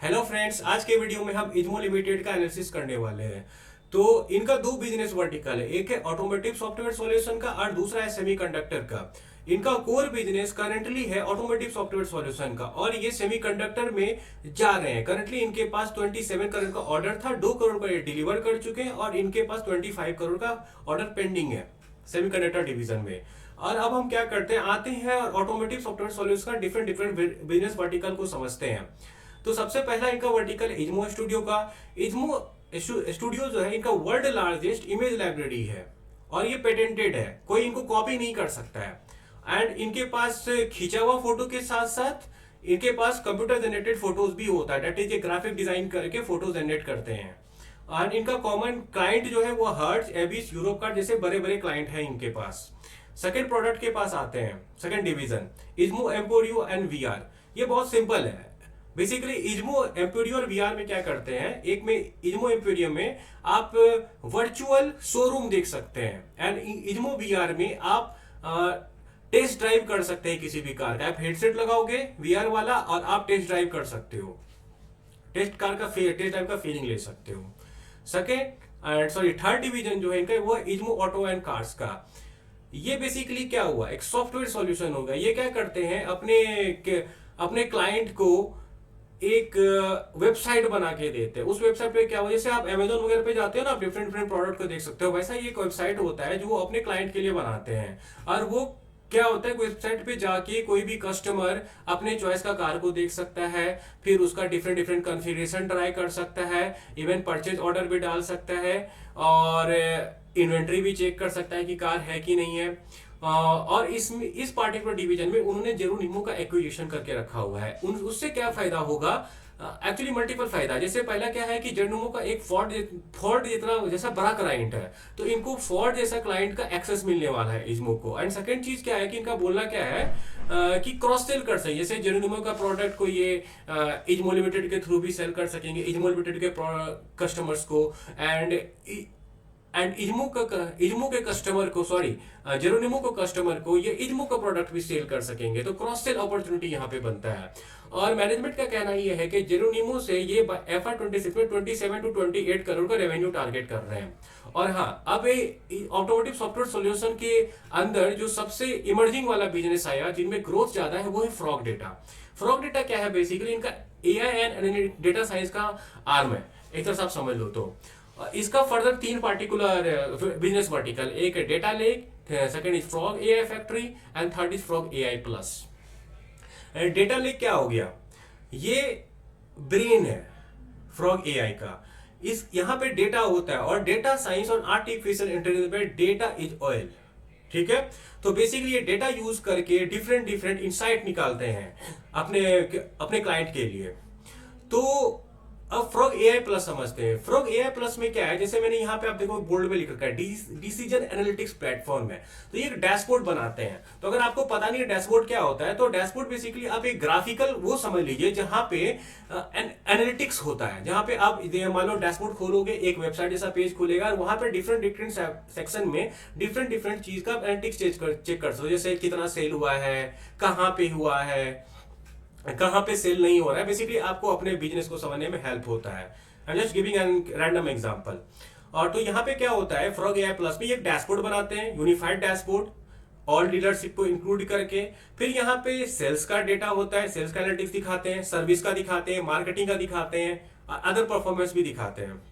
Hello friends, आज के video में हम इज्मो लिमिटेड का एनालिसिस करने वाले हैं। तो इनका दो बिजनेस वर्टिकल है, एक है ऑटोमोटिव सॉफ्टवेयर सॉल्यूशन का और दूसरा है सेमीकंडक्टर का। इनका कोर बिजनेस करंटली है ऑटोमोटिव सॉफ्टवेयर सॉल्यूशन का और ये सेमीकंडक्टर में जा रहे हैं। करंटली इनके पास 27 करोड़ का ऑर्डर था, 2 करोड़ का ये डिलीवर कर चुके हैं और इनके पास 25 करोड़ का ऑर्डर पेंडिंग है सेमीकंडक्टर डिवीजन में। और अब हम क्या करते हैं, आते हैं और ऑटोमोटिव सॉफ्टवेयर सॉल्यूशन का डिफरेंट डिफरेंट बिजनेस वर्टिकल को समझते हैं। तो सबसे पहला इनका वर्टिकल इज्मो स्टूडियो का। इज्मो स्टूडियो जो है इनका वर्ल्ड लार्जेस्ट इमेज लाइब्रेरी है और ये पेटेंटेड है, कोई इनको कॉपी नहीं कर सकता है। एंड इनके पास खींचा हुआ फोटो के साथ साथ इनके पास कंप्यूटर जनरेटेड फोटोज भी होता है, डेट इज ये ग्राफिक डिजाइन करके फोटो जनरेट करते हैं। और इनका कॉमन क्लाइंट जो है वो हर्ट्ज, एबिस, यूरोप का जैसे बड़े बड़े क्लाइंट हैं इनके पास। सेकेंड प्रोडक्ट के पास आते हैं, second division Izmo Emporio and VR. ये बहुत सिंपल है। बेसिकली इज्मो एम्पोरियो और वीआर में क्या करते हैं, एक में इज्मो एम्पोरियो में आप वर्चुअल शोरूम देख सकते हैं एंड इज्मो वीआर में आप टेस्ट ड्राइव कर सकते हैं किसी भी कार का। आप हेडसेट लगाओगे वीआर वाला और आप टेस्ट ड्राइव कर सकते हो, टेस्ट ड्राइव का फीलिंग ले सकते हो। थर्ड डिवीजन जो है इनका वो इज्मो ऑटो एंड कार्स का। ये बेसिकली क्या हुआ, एक सॉफ्टवेयर सॉल्यूशन होगा। ये क्या करते हैं, अपने क्लाइंट को एक वेबसाइट बना के देते हैं। उस वेबसाइट पे क्या हो, जैसे आप अमेजोन वगैरह पे जाते हो ना, आप डिफरेंट डिफरेंट प्रोडक्ट को देख सकते हो, वैसा ही एक वेबसाइट होता है जो वो अपने क्लाइंट के लिए बनाते हैं। और वो क्या होता है, वेबसाइट पे जाके कोई भी कस्टमर अपने चॉइस का कार को देख सकता है, फिर उसका डिफरेंट डिफरेंट कॉन्फ़िगरेशन ट्राई कर सकता है, इवन परचेज ऑर्डर भी डाल सकता है और इन्वेंट्री भी चेक कर सकता है कि कार है कि नहीं है। और इस पार्टिकुलर डिवीजन में उन्होंने जेरोनिमो का एक्विजिशन करके रखा हुआ है। उससे क्या फायदा होगा, एक्चुअली मल्टीपल फायदा। जैसे पहला क्या है कि जेरोनिमो का एक फोर्ड जितना जैसा बड़ा क्लाइंट है, तो इनको फोर्ड जैसा क्लाइंट का एक्सेस मिलने वाला है इज्मो को। एंड सेकंड चीज क्या है कि इनका बोलना क्या है कि क्रॉस सेल कर सकें। जैसे जेरोनिमो का प्रोडक्ट को ये इज्मो लिमिटेड के थ्रू भी सेल कर सकेंगे इज्मो लिमिटेड के कस्टमर्स को। एंड इज्मो के कस्टमर को, जेरोनिमो को कस्टमर को ये इज्मो का प्रोडक्ट भी सेल कर सकेंगे। तो क्रॉस सेल अपॉर्चुनिटी यहाँ पे बनता है। और मैनेजमेंट का कहना ये है कि जेरोनिमो से ये FY26 में 27 to 28 करोड़ का रेवेन्यू टारगेट कर रहे हैं। और हाँ, अब ऑटोमोटिव सॉफ्टवेयर सॉल्यूशन के अंदर जो सबसे इमर्जिंग वाला बिजनेस आया जिनमें ग्रोथ ज्यादा है वो है फ्रॉग डेटा। फ्रॉग डेटा क्या है, बेसिकली इनका AI एंड डेटा साइंस का आर्म है, एक तरह से आप समझ लो। तो इसका फर्दर 3 पार्टिकुलर बिजनेस वर्टिकल, एक है data lake, second is frog AI factory and third is frog AI plus. Data lake क्या हो गया, ये ब्रेन है फ्रॉग AI का। इस यहाँ पे डेटा होता है और डेटा साइंस और आर्टिफिशियल इंटेलिजेंस पे डेटा इज ऑयल। ठीक है, तो बेसिकली ये डेटा यूज करके डिफरेंट डिफरेंट इंसाइट निकालते हैं अपने अपने क्लाइंट के लिए। तो अब फ्रॉग AI प्लस समझते हैं। फ्रॉग AI प्लस में क्या है, जैसे मैंने यहाँ पे आप देखो बोल्ड में लिख रखा है डिसीजन एनालिटिक्स प्लेटफॉर्म है। तो ये डैशबोर्ड बनाते हैं। तो अगर आपको पता नहीं है डैशबोर्ड क्या होता है, तो डैशबोर्ड बेसिकली आप एक ग्राफिकल वो समझ लीजिए जहां पे एनालिटिक्स होता है, जहां पे आप मान लो डैशबोर्ड खोलोगे, एक वेबसाइट जैसा पेज खुलेगा और वहां पे डिफरेंट डिफरेंट सेक्शन में डिफरेंट डिफरेंट चीज का एनालिटिक्स चेक कर सकते हो। जैसे कितना सेल हुआ है, कहाँ पे हुआ है, कहां पे सेल नहीं हो रहा है। बेसिकली आपको अपने बिजनेस को समझने में हेल्प होता है। I am just giving an random example. और तो यहाँ पे क्या होता है, फ्रॉग AI प्लस में एक डैशबोर्ड बनाते हैं, यूनिफाइड डैशबोर्ड, ऑल डीलरशिप को इंक्लूड करके। फिर यहाँ पे सेल्स का डेटा होता है, सेल्स का एनालिटिक्स दिखाते हैं, सर्विस का दिखाते हैं, मार्केटिंग का दिखाते हैं, अदर परफॉर्मेंस भी दिखाते हैं।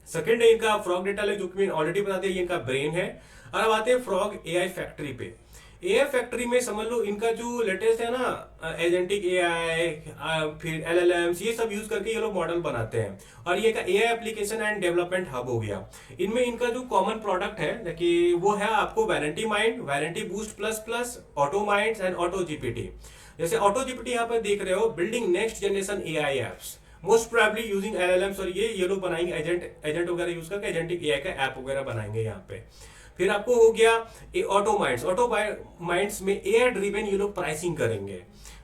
सेकेंड है इनका फ्रॉग डेटा लेक, जो कि मैंने ऑलरेडी बता दिया, ये इनका ब्रेन है। और अब आते हैं फ्रॉग AI फैक्ट्री पे। AI फैक्ट्री में समझ लो इनका जो लेटेस्ट है ना, एजेंटिक AI, फिर LLMs, ये सब यूज करके ये लोग मॉडल बनाते हैं। और ये का AI application and development hub हो गया। इनमें इनका जो कॉमन प्रोडक्ट है कि वो है आपको warranty mind, warranty boost plus plus, auto minds and auto GPT. जैसे ऑटो जीपीटी यहाँ पर देख रहे हो, building next generation AI apps most probably using LLMs। और ये लोग बनाएंगे एजेंट वगैरह यूज करके एजेंटिक AI का ऐप वगैरह बनाएंगे यहाँ पे। फिर आपको हो गया ऑटो माइंड्स में AI ड्रिवन ये लोग प्राइसिंग करेंगे।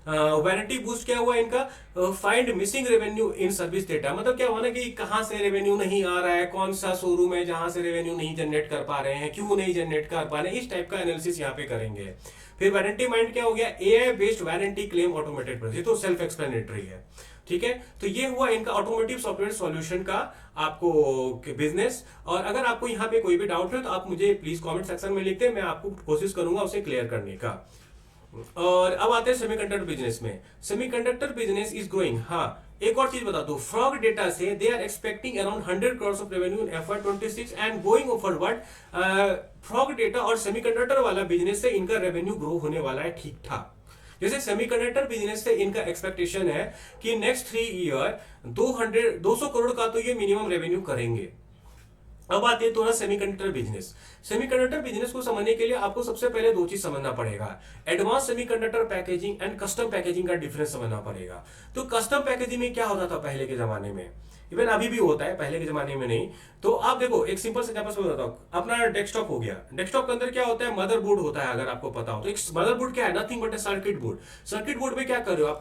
वारंटी बूस्ट क्या हुआ इनका, find missing revenue in service data. मतलब क्या हुआ ना कि कहाँ से रेवेन्यू नहीं आ रहा है, कौन सा शोरूम है जहां से रेवेन्यू नहीं जनरेट कर पा रहे हैं, क्यों नहीं जनरेट कर पा रहे हैं, इस टाइप का एनालिसिस यहाँ पे करेंगे। फिर वारंटी माइंड क्या हो गया, AI based warranty claim automated process. ये तो सेल्फ एक्सप्लेनेटरी है। ठीक है, तो ये हुआ इनका ऑटोमोटिव सॉफ्टवेयर सॉल्यूशन का आपको बिजनेस। और अगर आपको यहाँ पे कोई भी डाउट है तो आप मुझे प्लीज कमेंट सेक्शन में लिखते हैं, मैं आपको कोशिश करूंगा उसे क्लियर करने का। और अब आते हैं सेमीकंडक्टर बिजनेस में। Semiconductor business is growing. हाँ, एक और चीज बता दो, फ्रॉग डेटा से they are expecting around 100 crore of revenue in FY26 and going forward. Frog Data और सेमीकंडक्टर वाला बिजनेस से इनका रेवेन्यू ग्रो होने वाला है ठीक ठाक। जैसे सेमीकंडक्टर बिजनेस से इनका एक्सपेक्टेशन है कि नेक्स्ट 3 ईयर 200 करोड़ का तो ये मिनिमम रेवेन्यू करेंगे। अब आते हैं थोड़ा सेमीकंडक्टर बिजनेस। सेमीकंडक्टर बिजनेस को समझने के लिए आपको सबसे पहले दो चीज समझना पड़ेगा, advance semiconductor packaging and custom packaging का डिफरेंस समझना पड़ेगा। तो कस्टम पैकेजिंग में क्या होता था पहले के जमाने में, इवन अभी भी होता है, पहले के जमाने में नहीं। तो आप देखो, एक सिंपल से एग्जांपल बताता हूँ, अपना डेस्कटॉप हो गया, डेस्कटॉप के अंदर क्या होता है, मदरबोर्ड होता है, अगर आपको पता हो तो। एक मदरबोर्ड क्या है, nothing but A circuit board. Circuit board में क्या कर रहे हो आप,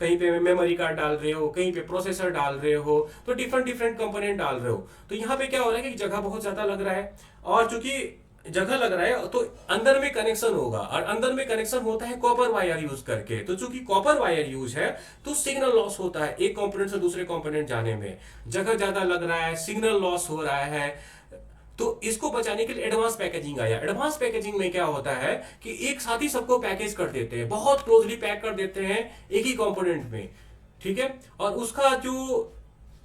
कहीं पे मेमोरी कार्ड डाल रहे हो, कहीं पे प्रोसेसर डाल रहे हो, तो डिफरेंट डिफरेंट कंपोनेंट डाल रहे हो। तो यहाँ पे क्या हो रहा है कि जगह बहुत ज्यादा लग रहा है, और चूंकि जगह लग रहा है तो अंदर में कनेक्शन होगा, और अंदर में कनेक्शन होता है कॉपर वायर यूज करके। तो चूंकि कॉपर वायर यूज है तो सिग्नल लॉस होता है, एक कंपोनेंट से दूसरे कंपोनेंट जाने में जगह ज्यादा लग रहा है, सिग्नल लॉस हो रहा है। तो इसको बचाने के लिए एडवांस पैकेजिंग आया। एडवांस पैकेजिंग में क्या होता है कि एक साथ ही सबको पैकेज कर देते हैं, बहुत क्लोजली पैक कर देते हैं एक ही कंपोनेंट में, ठीक है। और उसका जो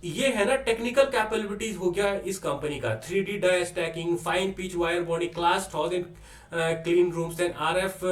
ये है ना टेक्निकल कैपेबिलिटीज हो गया इस कंपनी का, 3D die stacking, fine pitch wire bonding, class 1000 clean rooms, then RF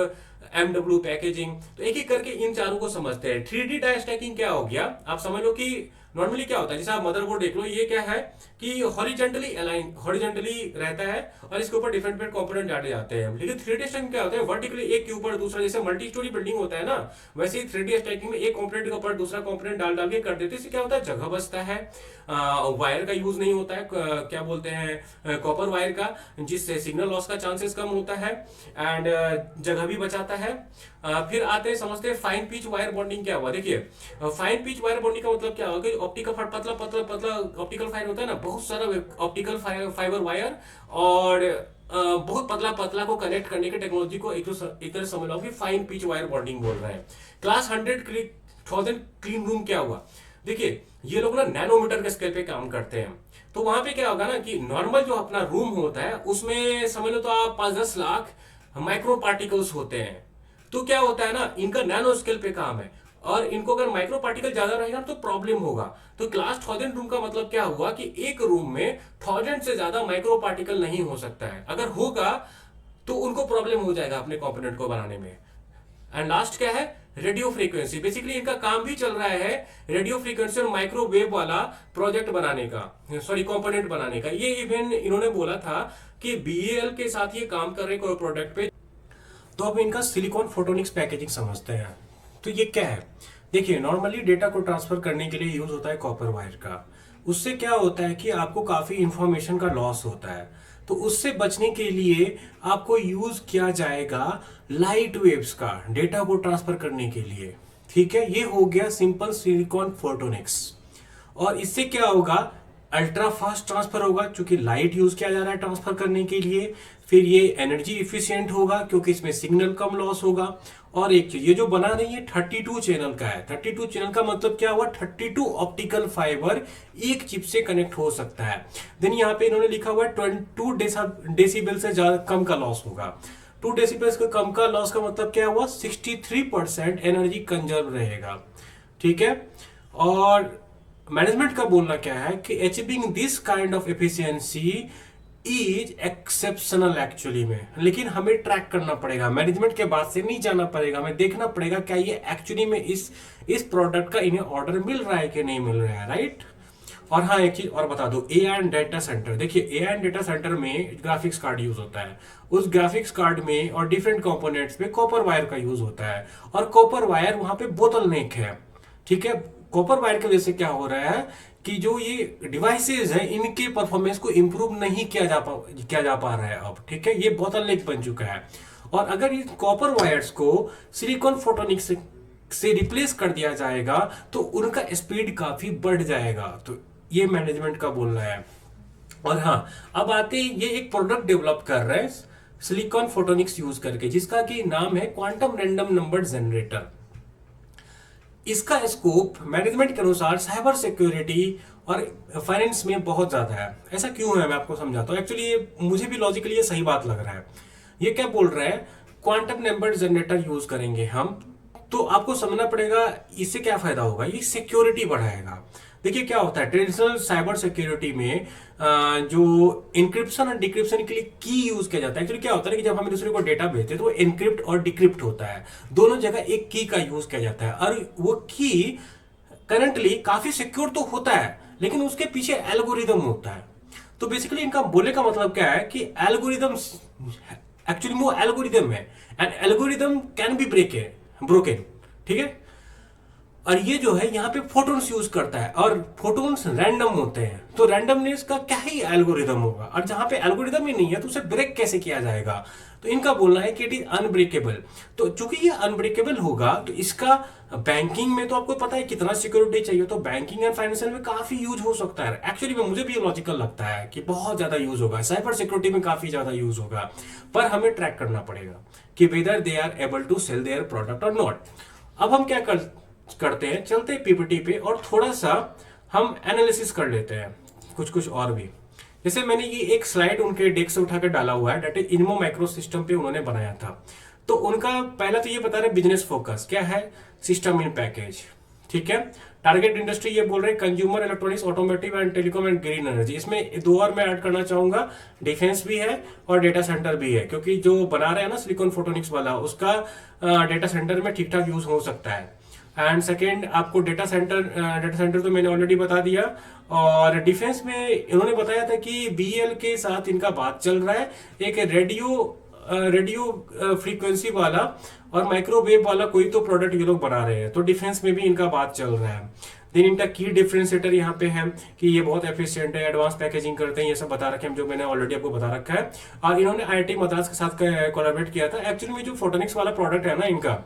MW packaging. तो एक एक करके इन चारों को समझते हैं। 3D डाई स्टैकिंग क्या हो गया, आप समझ लो कि नॉर्मली क्या होता है, जैसे आप मदरबोर्ड देख लो, ये क्या है कि हॉरिजेंटली अलाइन, हॉरिजेंटली रहता है और इसके ऊपर डिफरेंट डिफरेंट कंपोनेंट डाले जाते हैं। लेकिन 3D स्टैकिंग क्या होता है, वर्टिकली एक के ऊपर दूसरा, जैसे मल्टी स्टोरी बिल्डिंग होता है ना, वैसे ही 3D स्टैकिंग में एक कंपोनेंट के ऊपर दूसरा कंपोनेंट डाल डाल के कर देते हैं। इससे क्या होता है, जगह बचता है, वायर का यूज नहीं होता है, क्या बोलते हैं, कॉपर वायर का, जिससे सिग्नल लॉस का चांसेस कम होता है एंड जगह भी बचाता है। फिर आते हैं समझते हैं फाइन पिच वायर बॉन्डिंग क्या हुआ। देखिए, फाइन पिच वायर बॉन्डिंग का मतलब क्या होगा कि ऑप्टिकल पतला पतला पतला ऑप्टिकल फाइबर होता है ना, बहुत सारा ऑप्टिकल फाइबर वायर, और बहुत पतला पतला को कनेक्ट करने की टेक्नोलॉजी को एक तरह समझ लो कि फाइन पिच वायर बॉन्डिंग बोल रहे हैं। क्लास 100,000 क्लीन रूम क्या हुआ, देखिए ये लोग ना नैनोमीटर के स्केल पे काम करते हैं। तो वहां पे क्या होगा ना कि नॉर्मल जो अपना रूम होता है उसमें समझ लो तो आप 5-10 लाख माइक्रो पार्टिकल्स होते हैं। तो क्या होता है ना, इनका नैनो स्केल पे काम है, और इनको अगर माइक्रो पार्टिकल ज्यादा रहेगा तो प्रॉब्लम होगा। तो क्लास 1000 रूम का मतलब क्या हुआ कि एक रूम में 1000 से ज्यादा माइक्रो पार्टिकल नहीं हो सकता है, अगर होगा तो उनको प्रॉब्लम हो जाएगा अपने कंपोनेंट को बनाने में। एंड लास्ट क्या है, रेडियो फ्रीक्वेंसी। बेसिकली इनका काम भी चल रहा है रेडियो फ्रीक्वेंसी और माइक्रोवेव वाला प्रोजेक्ट बनाने का, सॉरी कंपोनेंट बनाने का। ये इवन इन्होंने बोला था कि BEL के साथ ये काम कर रहे कोई प्रोडक्ट पे। तो अब इनका सिलिकॉन फोटोनिक्स पैकेजिंग समझते हैं। तो ये क्या है, देखिए नॉर्मली डेटा को ट्रांसफर करने के लिए यूज होता है कॉपर वायर का। उससे क्या होता है कि आपको काफी इंफॉर्मेशन का लॉस होता है, तो उससे बचने के लिए आपको यूज किया जाएगा लाइट वेव्स का डेटा को ट्रांसफर करने के लिए, ठीक है। ये हो गया सिंपल सिलिकॉन फोटोनिक्स। और इससे क्या होगा, अल्ट्रा फास्ट ट्रांसफर होगा, क्योंकि लाइट यूज किया जा रहा है ट्रांसफर करने के लिए। फिर ये एनर्जी इफिशिएंट होगा क्योंकि इसमें सिग्नल कम लॉस होगा। और एक चीज, ये जो बना रही है 32 चैनल का है। 32 चैनल का मतलब क्या हुआ, 32 ऑप्टिकल फाइबर एक चिप से कनेक्ट हो सकता है। देन यहाँ पे इन्होंने लिखा हुआ है 22 डेसिबल से ज्यादा कम का लॉस होगा। 2 डेसिबल से कम का लॉस का मतलब क्या हुआ, 63% एनर्जी कंजर्व रहेगा, ठीक है। और मैनेजमेंट का बोलना क्या है कि achieving this kind of efficiency is exceptional actually में। लेकिन हमें ट्रैक करना पड़ेगा, मैनेजमेंट के बाद से नहीं जाना पड़ेगा, हमें देखना पड़ेगा क्या ये एक्चुअली में इस प्रोडक्ट का इन्हें ऑर्डर मिल रहा है कि नहीं मिल रहा है, राइट। और हाँ, एक चीज और बता दो, AI एंड डेटा सेंटर। देखिए AI एंड डेटा सेंटर में ग्राफिक्स कार्ड यूज होता है, उस ग्राफिक्स कार्ड में और डिफरेंट कंपोनेंट्स में कॉपर वायर का यूज होता है, और कॉपर वायर वहां पे बोतल नेक है, ठीक है। कॉपर वायर की वजह से क्या हो रहा है कि जो ये डिवाइसेज हैं इनके परफॉर्मेंस को इंप्रूव नहीं किया जा पा रहा है अब, ठीक है। ये बोतलनेक बन चुका है। और अगर इस कॉपर वायर्स को सिलिकॉन फोटोनिक्स से रिप्लेस कर दिया जाएगा तो उनका स्पीड काफी बढ़ जाएगा। तो ये मैनेजमेंट का बोलना है। और हाँ, अब आते ये एक प्रोडक्ट डेवलप कर रहे हैं सिलिकॉन फोटोनिक्स यूज करके, जिसका कि नाम है क्वांटम रैंडम नंबर जनरेटर। इसका स्कोप मैनेजमेंट के अनुसार साइबर सिक्योरिटी और फाइनेंस में बहुत ज्यादा है। ऐसा क्यों है मैं आपको समझाता हूँ। एक्चुअली ये मुझे भी लॉजिकली ये सही बात लग रहा है। ये क्या बोल रहा है, क्वांटम नंबर जनरेटर यूज करेंगे हम, तो आपको समझना पड़ेगा इससे क्या फायदा होगा, ये सिक्योरिटी बढ़ाएगा। देखिए क्या होता है ट्रेडिशनल साइबर सिक्योरिटी में जो इंक्रिप्शन और डिक्रिप्शन के लिए की यूज किया जाता है। एक्चुअली क्या होता है कि जब हम दूसरे को डेटा भेजते हैं तो वो इनक्रिप्ट और डिक्रिप्ट होता है, दोनों जगह एक की का यूज किया जाता है। और वो की करंटली काफी सिक्योर तो होता है, लेकिन उसके पीछे एल्गोरिदम होता है। तो बेसिकली इनका बोलने का मतलब क्या है कि एल्गोरिदम एक्चुअली वो एल्गोरिदम है, and algorithm can be broken, ठीक है। और ये जो है यहाँ पे फोटोन्स यूज करता है, और फोटोन्स रैंडम होते हैं, तो रैंडमनेस का क्या ही एल्गोरिदम होगा। और जहां पे एल्गोरिदम ही नहीं है तो उसे ब्रेक कैसे किया जाएगा। तो इनका बोलना है कि इट इज अनब्रेकेबल। तो चूंकि ये अनब्रेकेबल होगा तो इसका बैंकिंग में तो आपको पता है कितना सिक्योरिटी चाहिए, तो बैंकिंग एंड फाइनेंशियल में काफी यूज हो सकता है। एक्चुअली में मुझे भी लॉजिकल लगता है कि बहुत ज्यादा यूज होगा, साइबर सिक्योरिटी में काफी ज्यादा यूज होगा। पर हमें ट्रैक करना पड़ेगा कि whether they are able to sell their product और नॉट। अब हम क्या करते हैं, चलते हैं पीपीटी पे और थोड़ा सा हम एनालिसिस कर लेते हैं कुछ कुछ और भी। जैसे मैंने ये एक स्लाइड उनके डेस्क से उठाकर डाला हुआ है, डेट इज इनमो माइक्रो सिस्टम पे उन्होंने बनाया था। तो उनका पहला तो ये बता रहे बिजनेस फोकस क्या है, सिस्टम इन पैकेज, ठीक है। टारगेट इंडस्ट्री ये बोल रहे हैं consumer electronics, automotive and telecom and green energy. इसमें दो और मैं ऐड करना चाहूंगा, डिफेंस भी है और डेटा सेंटर भी है, क्योंकि जो बना रहे हैं ना सिलिकॉन फोटोनिक्स वाला, उसका डेटा सेंटर में ठीक ठाक यूज हो सकता है। एंड सेकेंड आपको डेटा सेंटर तो मैंने ऑलरेडी बता दिया। और डिफेंस में इन्होंने बताया था कि बीएल के साथ इनका बात चल रहा है, एक रेडियो फ्रीक्वेंसी वाला और माइक्रोवेव वाला कोई तो प्रोडक्ट ये लोग बना रहे हैं, तो डिफेंस में भी इनका बात चल रहा है। देन इनका की डिफरेंशिएटर यहाँ पे है कि ये बहुत एफिशिएंट है, एडवांस पैकेजिंग करते हैं, ये सब बता रखे हैं जो मैंने ऑलरेडी आपको बता रखा है। और इन्होंने आईआईटी मद्रास के साथ कोलैबोरेट किया था। एक्चुअली में जो फोटोनिक्स वाला प्रोडक्ट है ना इनका,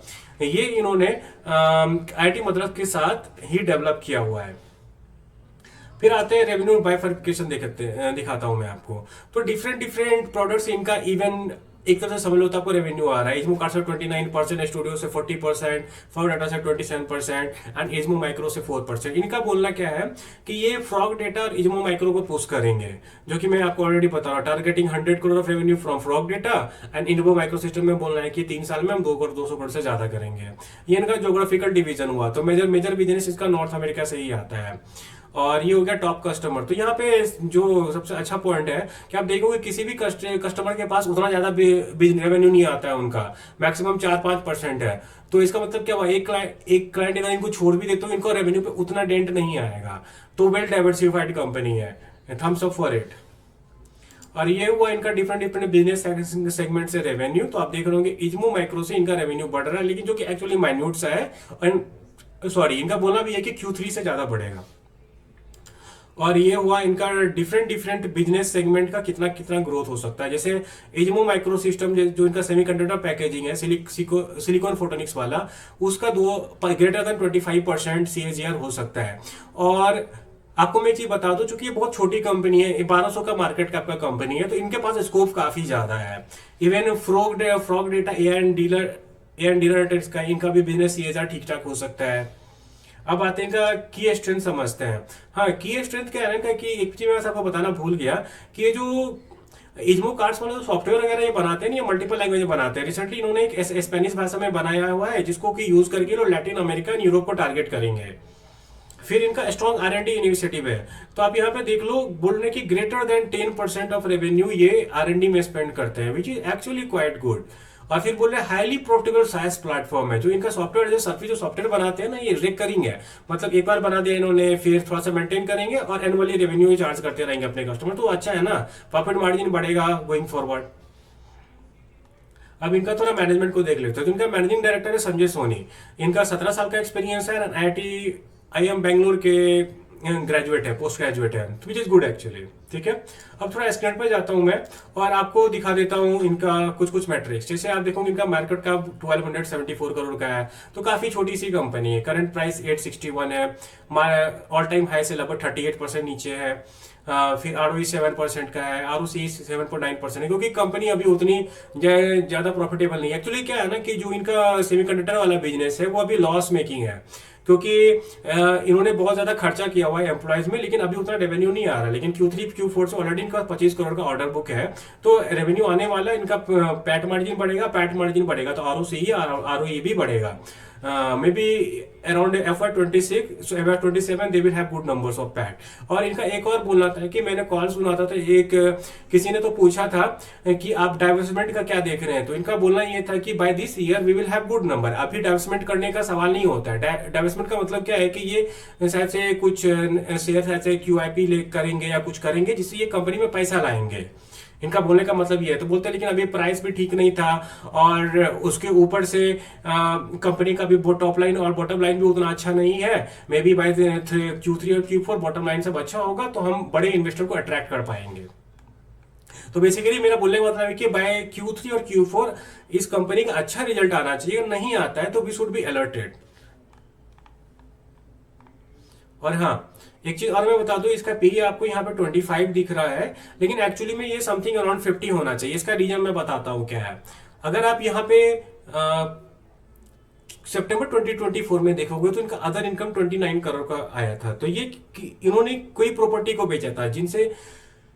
ये इन्होंने आईआईटी मद्रास के साथ ही डेवलप किया हुआ है। फिर आते हैं रेवेन्यू बाइफर्केशन दिखाता हूं मैं आपको। तो डिफरेंट प्रोडक्ट्स इनका इवन एक तरह से समझ लो तो आपको रेवेन्यू आ रहा है। इज्मो कार्ड से 29%, स्टूडियो से 40%, फॉर डाटा से 27% एंड इज्मो माइक्रो से 4%। इनका बोलना क्या है कि ये फ्रॉग डेटा और इज्मो माइक्रो को पोस्ट करेंगे, जो कि मैं आपको ऑलरेडी बता रहा हूँ। Targeting 100 crore of revenue from frog data and Izmo micro system में बोलना है कि 3 साल में हम 200 करोड़ से ज्यादा करेंगे। ये इनका जोग्राफिकल डिवीजन हुआ। तो मेजर बिजनेस इसका नॉर्थ अमेरिका से ही आता है। और ये हो गया टॉप कस्टमर। तो यहाँ पे जो सबसे अच्छा पॉइंट है कि आप देखोगे किसी भी कस्टमर के पास उतना ज्यादा रेवेन्यू नहीं आता है, उनका मैक्सिमम 4-5% है। तो इसका मतलब क्या हुआ, एक क्लाइंट अगर इनको छोड़ भी देते हो इनको रेवेन्यू पे उतना डेंट नहीं आएगा। तो वेल डाइवर्सिफाइड कंपनी है, थम्स अप फॉर इट। और ये हुआ इनका डिफरेंट बिजनेस सेगमेंट से रेवेन्यू। तो आप देख रहे होंगे इज्मो माइक्रो से इनका रेवेन्यू बढ़ रहा है, लेकिन जो कि एक्चुअली माइन्यूट सा है। सॉरी, इनका बोलना भी है कि Q3 से ज्यादा बढ़ेगा। और ये हुआ इनका डिफरेंट बिजनेस सेगमेंट का कितना कितना ग्रोथ हो सकता है। जैसे इज्मो माइक्रो सिस्टम जो इनका सेमीकंडक्टर पैकेजिंग है, सिलिकॉन फोटोनिक्स वाला, उसका ग्रेटर देन 25% CAGR हो सकता है। और आपको मैं एक चीज बता दूं, चूंकि ये बहुत छोटी कंपनी है, 1200 का मार्केट कैप का कंपनी है, तो इनके पास स्कोप काफी ज्यादा है। Even frog data A and dealer का इनका भी बिजनेस CAGR ठीक ठाक हो सकता है। अब आते हैं इनका की स्ट्रेंथ समझते हैं। हाँ, की स्ट्रेंथ क्या है ना कि एक चीज मैं आपको बताना भूल गया कि ये जो इज्मो कार्ड्स वाले सॉफ्टवेयर वगैरह ये बनाते हैं ना, ये मल्टीपल लैंग्वेज में बनाते हैं। रिसेंटली इन्होंने एक स्पेनिश भाषा में बनाया हुआ है, जिसको कि यूज करके लोग लैटिन अमेरिका एंड यूरोप को टारगेट करेंगे। फिर इनका स्ट्रॉन्ग R&D इनिशिएटिव है। तो आप यहाँ पे देख लो, बोलने की ग्रेटर देन 10% ऑफ रेवेन्यू ये R&D में स्पेंड करते हैं, which is actually quite good. और फिर बोल रहे हाईली प्रॉफिटेबल साइज प्लेटफॉर्म है। जो इनका सॉफ्टवेयर जो सॉफ्टवेयर बनाते हैं ना, ये रिकरिंग है। मतलब एक बार बना दिया इन्होंने, फिर थोड़ा सा मेंटेन करेंगे और एनुअली रेवेन्यू चार्ज करते रहेंगे अपने कस्टमर। तो अच्छा है ना, प्रॉफिट मार्जिन बढ़ेगा गोइंग फॉरवर्ड। अब इनका थोड़ा मैनेजमेंट को देख लेते हैं। तो इनका मैनेजिंग डायरेक्टर है संजय सोनी। इनका 17 साल का एक्सपीरियंस है। IIM बेंगलोर के ग्रेजुएट है, पोस्ट ग्रेजुएट है, विच इज गुड एक्चुअली। ठीक है, अब थोड़ा स्क्रीन पर जाता हूं मैं और आपको दिखा देता हूं इनका कुछ मैट्रिक्स। जैसे आप देखोगे इनका मार्केट का 1274 करोड़ का है, तो काफी छोटी सी कंपनी है। करंट प्राइस 861 है, ऑल टाइम हाई से लगभग 38% नीचे है। फिर ROE 7% का है, ROCE 7.9% है, क्योंकि कंपनी अभी उतनी ज्यादा प्रॉफिटेबल नहीं है। एक्चुअली क्या है ना कि जो इनका सेमीकंडक्टर वाला बिजनेस है वो अभी लॉस मेकिंग है, क्योंकि इन्होंने बहुत ज्यादा खर्चा किया हुआ है एम्प्लॉयज में, लेकिन अभी उतना रेवेन्यू नहीं आ रहा। लेकिन Q3 Q4 से ऑलरेडी इनका 25 करोड़ का ऑर्डर बुक है, तो रेवेन्यू आने वाला है, इनका पैट मार्जिन बढ़ेगा, पैट मार्जिन बढ़ेगा तो आरओसी आरओई भी बढ़ेगा। May be around FY26 FY27 they will have good numbers of PAT. और इनका एक और बोलना था कि मैंने कॉल सुना था, तो एक किसी ने तो पूछा था कि आप डाइवर्समेंट का क्या देख रहे हैं, तो इनका बोलना ये था कि by this year we will have good number. अभी डाइवर्समेंट करने का सवाल नहीं होता है। डाइवर्समेंट का मतलब क्या है कि ये शायद से कुछ शेयर शायद से QIP ले करेंगे या कुछ करेंगे जिससे ये कंपनी में पैसा लाएंगे। इनका बोलने का मतलब ये है। तो बोलते हैं लेकिन अभी प्राइस भी ठीक नहीं था और उसके ऊपर से कंपनी का भी टॉप लाइन और बॉटम लाइन भी उतना अच्छा नहीं है। मे बी बाय Q3 और Q4 बॉटम लाइन सब अच्छा होगा तो हम बड़े इन्वेस्टर को अट्रैक्ट कर पाएंगे। तो बेसिकली मेरा बोलने का मतलब है कि बाय Q3 और Q4 इस कंपनी का अच्छा रिजल्ट आना चाहिए। अगर नहीं आता है तो वी शुड बी अलर्टेड। और हाँ, एक चीज और मैं बता दूं, इसका पी आपको यहाँ पे 25 दिख रहा है, लेकिन एक्चुअली में ये समथिंग अराउंड 50 होना चाहिए। इसका रीजन मैं बताता हूँ क्या है। अगर आप यहाँ पे सितंबर 2024 में देखोगे तो इनका अदर इनकम 29 करोड़ का आया था। तो ये इन्होंने कोई प्रॉपर्टी को बेचा था जिनसे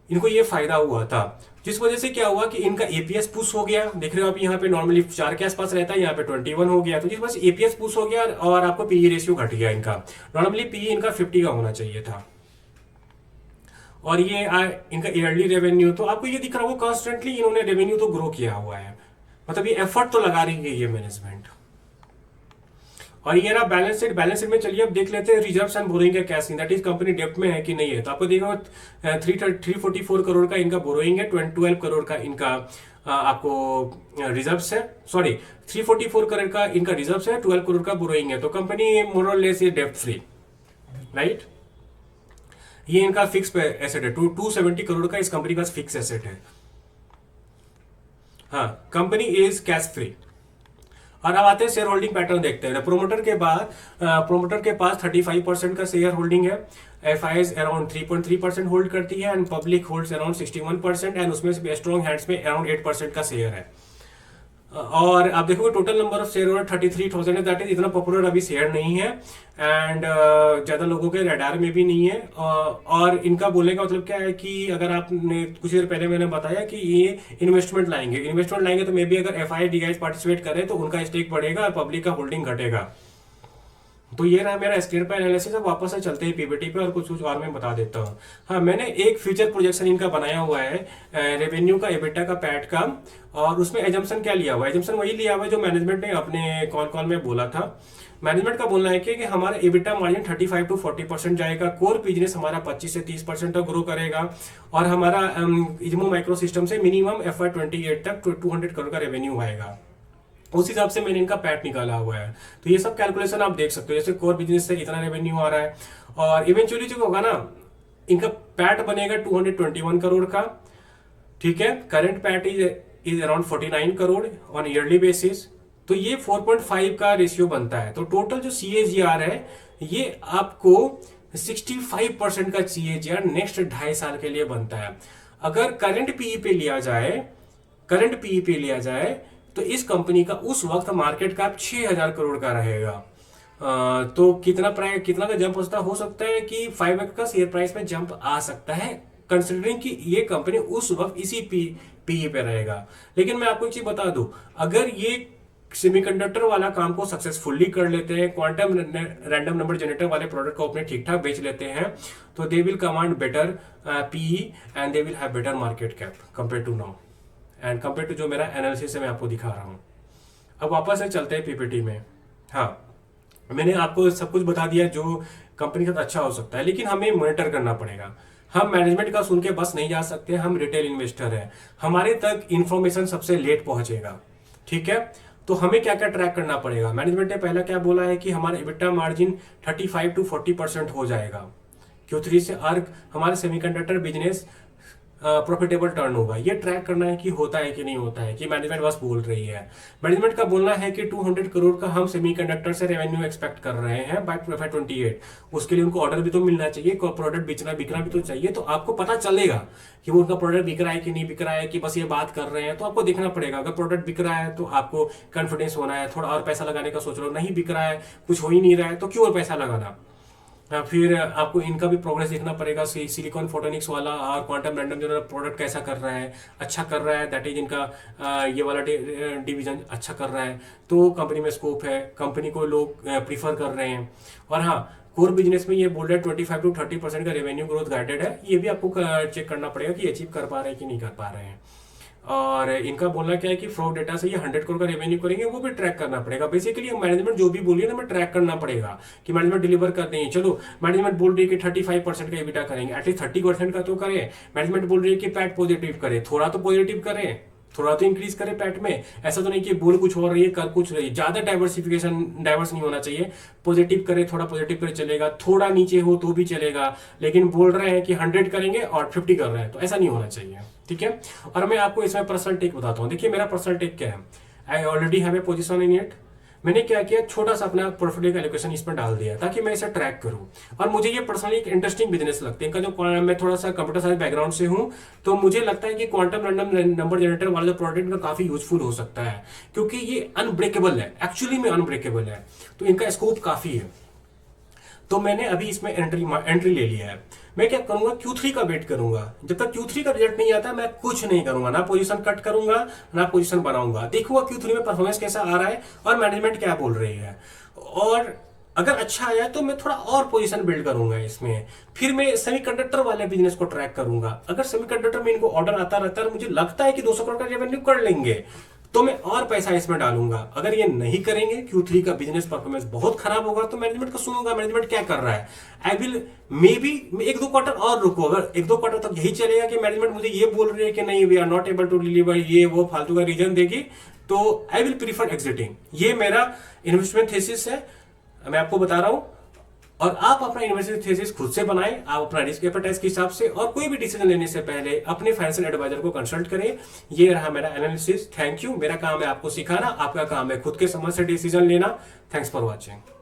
इनको ये फायदा हुआ था, जिस वजह से क्या हुआ कि इनका एपीएस पुश हो गया। देख रहे हो आप यहाँ पे नॉर्मली 4 के आसपास रहता है, यहाँ पे 21 हो गया। तो जिस वजह से एपीएस पुश हो गया और आपको पीई रेशियो घट गया इनका। नॉर्मली पीई इनका 50 का होना चाहिए था। और ये इनका ईयरली रेवेन्यू तो आपको ये दिख रहा होगा कॉन्स्टेंटली इन्होंने रेवेन्यू तो ग्रो किया हुआ है, मतलब ये एफर्ट तो लगा रही है ये मैनेजमेंट। और ये रहा बैलेंस शीट में चलिए अब देख लेते हैं रिजर्व्स एंड बोरोइंग का क्या सीन, दैट इज कंपनी डेप्ट में है कि नहीं है। तो आपको देखो 344 करोड़ का इनका बोरोइंग है, 12 करोड़ का इनका आपको रिजर्व्स है, सॉरी 344 करोड़ का इनका रिजर्व्स है, 12 करोड़ का बोरोइंग है। तो कंपनी मोर और लेस डेप्ट फ्री, राइट। ये इनका फिक्स एसेट है, 270 करोड़ का इस कंपनी का फिक्स एसेट है। हाँ, कंपनी इज कैश फ्री। और अब आते हैं शेयर होल्डिंग पैटर्न देखते हैं। प्रोमोटर के पास 35% का शेयर होल्डिंग है, एफआईएस अराउंड 3.3% होल्ड करती है and public holds around 61% and उसमें से स्ट्रॉन्ग हैंड्स में अराउंड 8% का शेयर है। और आप देखोगे total number of share holder 33,000 है, दैट इज इतना पॉपुलर अभी शेयर नहीं है एंड ज्यादा लोगों के रडार में भी नहीं है। और इनका बोलने का मतलब क्या है कि अगर आपने कुछ देर पहले मैंने बताया कि ये इन्वेस्टमेंट लाएंगे तो मे बी अगर FIDIs पार्टिसिपेट करें तो उनका स्टेक बढ़ेगा और पब्लिक का होल्डिंग घटेगा। तो ये रहा मेरा स्क्रीन पर एनालिसिस। अब वापस से चलते हैं पीपीटी पे और कुछ और मैं बता देता हूँ। हाँ, मैंने एक फ्यूचर प्रोजेक्शन इनका बनाया हुआ है रेवेन्यू का, एबिटा का, पैट का। और उसमें एजम्पशन क्या लिया हुआ है, एजम्पशन वही लिया हुआ है जो मैनेजमेंट ने अपने कॉल में बोला था। मैनेजमेंट का बोलना है कि हमारा एबिटा मार्जिन 35 to 40% जाएगा, कोर बिजनेस हमारा 25 से 30% तक ग्रो करेगा और हमारा इज्मो माइक्रो सिस्टम से मिनिमम FY28 तक 200 करोड़ का रेवेन्यू आएगा। उस हिसाब से मैंने इनका पैट निकाला हुआ है। तो ये सब कैलकुलेशन आप देख सकते हो, जैसे कोर बिजनेस से इतना रेवेन्यू आ रहा है और इवेंचुअली जो होगा ना इनका पैट बनेगा 221 करोड़ का, ठीक है। Current PAT is around 49 crore on yearly basis. तो ये 4.5 का रेशियो बनता है। तो टोटल जो CAGR है ये आपको 65% का CAGR नेक्स्ट 2.5 साल के लिए बनता है। अगर करंट पीई पे लिया जाए तो इस कंपनी का उस वक्त मार्केट कैप 6,000 करोड़ का रहेगा। तो कितना का जंप हो सकता है कि 5x का शेयर प्राइस में जंप आ सकता है, कंसिडरिंग कि ये कंपनी उस वक्त इसी पीई पे रहेगा। लेकिन मैं आपको एक चीज बता दूं, अगर ये सेमीकंडक्टर वाला काम को सक्सेसफुली कर लेते हैं, क्वांटम रैंडम नंबर जनरेटर वाले प्रोडक्ट को अपने ठीक ठाक बेच लेते हैं, तो they will command better PE and they will have better market cap compare to now and compare to जो मेरा एनालिसिस है मैं आपको दिखा रहा हूँ। अब वापस से चलते हैं पीपीटी में। हाँ, मैंने आपको सब कुछ बता दिया जो कंपनी के साथ अच्छा हो सकता है, लेकिन हमें मॉनिटर करना पड़ेगा। हम मैनेजमेंट का सुन के बस नहीं जा सकते, हम रिटेल इन्वेस्टर हैं, हमारे तक इंफॉर्मेशन सबसे लेट पहुंचेगा, ठीक है। तो हमें क्या क्या ट्रैक करना पड़ेगा। मैनेजमेंट ने पहला क्या बोला है कि हमारा EBITDA मार्जिन 35 to 40% हो जाएगा Q3 से। और हमारे सेमीकंडक्टर बिजनेस प्रॉफिटेबल टर्न होगा, ये ट्रैक करना है कि होता है कि नहीं होता है, कि मैनेजमेंट बस बोल रही है। मैनेजमेंट का बोलना है कि 200 करोड़ का हम सेमीकंडक्टर से रेवेन्यू एक्सपेक्ट कर रहे हैं बाय 2028। उसके लिए उनको ऑर्डर भी तो मिलना चाहिए, प्रोडक्ट बिकना भी तो चाहिए। तो आपको पता चलेगा कि वो उनका प्रोडक्ट बिक रहा है कि नहीं बिक रहा है, कि बस ये बात कर रहे हैं। तो आपको देखना पड़ेगा, अगर प्रोडक्ट बिक रहा है तो आपको कॉन्फिडेंस होना है, थोड़ा और पैसा लगाने का सोच लो। नहीं बिक रहा है, कुछ हो ही नहीं रहा है, तो क्यों और पैसा लगाना। फिर आपको इनका भी प्रोग्रेस देखना पड़ेगा, सिलिकॉन फोटोनिक्स वाला और क्वांटम रैंडम जो प्रोडक्ट कैसा कर रहा है, अच्छा कर रहा है, दैट इज इनका ये वाला डिवीजन अच्छा कर रहा है, तो कंपनी में स्कोप है, कंपनी को लोग प्रीफर कर रहे हैं। और हाँ, कोर बिजनेस में ये बोल रहे हैं 25 to 30% का रेवेन्यू ग्रोथ गाइडेड है, ये भी आपको चेक करना पड़ेगा कि अचीव कर पा रहे हैं कि नहीं कर पा रहे हैं। और इनका बोलना क्या है कि फ्रॉड डेटा से ये 100 करोड़ का रेवेन्यू करेंगे, वो भी ट्रैक करना पड़ेगा। बेसिकली मैनेजमेंट जो भी बोलिए ना, हमें ट्रैक करना पड़ेगा कि मैनेजमेंट डिलीवर कर देंगे। चलो मैनेजमेंट बोल रही है कि 35% का एबिटा करेंगे, एटलीस्ट 30% का तो करें। मैनेजमेंट बोल रही है कि पैट पॉजिटिव करे, थोड़ा तो पॉजिटिव करें, थोड़ा तो इंक्रीज करे पैट में। ऐसा तो नहीं कि बोल कुछ और रही है कर कुछ रही है, ज्यादा डाइवर्स नहीं होना चाहिए। पॉजिटिव करे, थोड़ा पॉजिटिव करे चलेगा, थोड़ा नीचे हो तो भी चलेगा, लेकिन बोल रहे हैं कि 100 करेंगे और 50 कर रहे हैं, तो ऐसा नहीं होना चाहिए। ठीक है। और मैं आपको इसमें पर्सनल टेक बताता हूँ। देखिए मेरा पर्सनल टेक क्या है, I already have a position in it. मैंने क्या किया, छोटा सा अपना पोर्टफोलियो का एलोकेशन इसमें डाल दिया ताकि मैं इसे ट्रैक करूं। और मुझे ये पर्सनली एक इंटरेस्टिंग बिजनेस लगती है। जो मैं थोड़ा सा कंप्यूटर साइंस बैकग्राउंड से हूं, तो मुझे लगता है कि क्वांटम रैंडम नंबर जनरेटर वाला जो प्रोडक्ट का काफी यूजफुल हो सकता है, क्योंकि ये अनब्रेकेबल है, एक्चुअली में अनब्रेकेबल है, तो इनका स्कोप काफी है। तो मैंने अभी इसमें एंट्री ले लिया है। मैं क्या करूंगा, Q3 का वेट करूंगा। जब तक Q3 का रिजल्ट नहीं आता मैं कुछ नहीं करूंगा, ना पोजीशन कट करूंगा ना पोजीशन बनाऊंगा। देखूंगा Q3 में परफॉर्मेंस कैसा आ रहा है और मैनेजमेंट क्या बोल रही है, और अगर अच्छा आया तो मैं थोड़ा और पोजीशन बिल्ड करूंगा इसमें। फिर मैं सेमीकंडक्टर वाले बिजनेस को ट्रैक करूंगा। अगर सेमीकंडक्टर में इनको ऑर्डर आता रहता है, मुझे लगता है कि 200 करोड़ का रेवेन्यू कर लेंगे, तो मैं और पैसा इसमें डालूंगा। अगर ये नहीं करेंगे, Q3 का बिजनेस परफॉर्मेंस बहुत खराब होगा, तो मैनेजमेंट को सुनूंगा, मैनेजमेंट क्या कर रहा है। I will may be 1-2 quarter और रुको। अगर 1-2 क्वार्टर तक यही चलेगा कि मैनेजमेंट मुझे ये बोल रही है कि नहीं we are not able to deliver, ये वो फालतू का रीजन देगी, तो आई विल प्रीफर एग्जिटिंग। ये मेरा इन्वेस्टमेंट थेसिस है, मैं आपको बता रहा हूं। और आप अपना इन्वेस्टमेंट थीसिस खुद से बनाएं, आप अपना रिस्क एपेटाइट के हिसाब से, और कोई भी डिसीजन लेने से पहले अपने फाइनेंशियल एडवाइजर को कंसल्ट करें। ये रहा मेरा एनालिसिस। Thank you. मेरा काम है आपको सिखाना, आपका काम है खुद के समझ से डिसीजन लेना। Thanks for watching.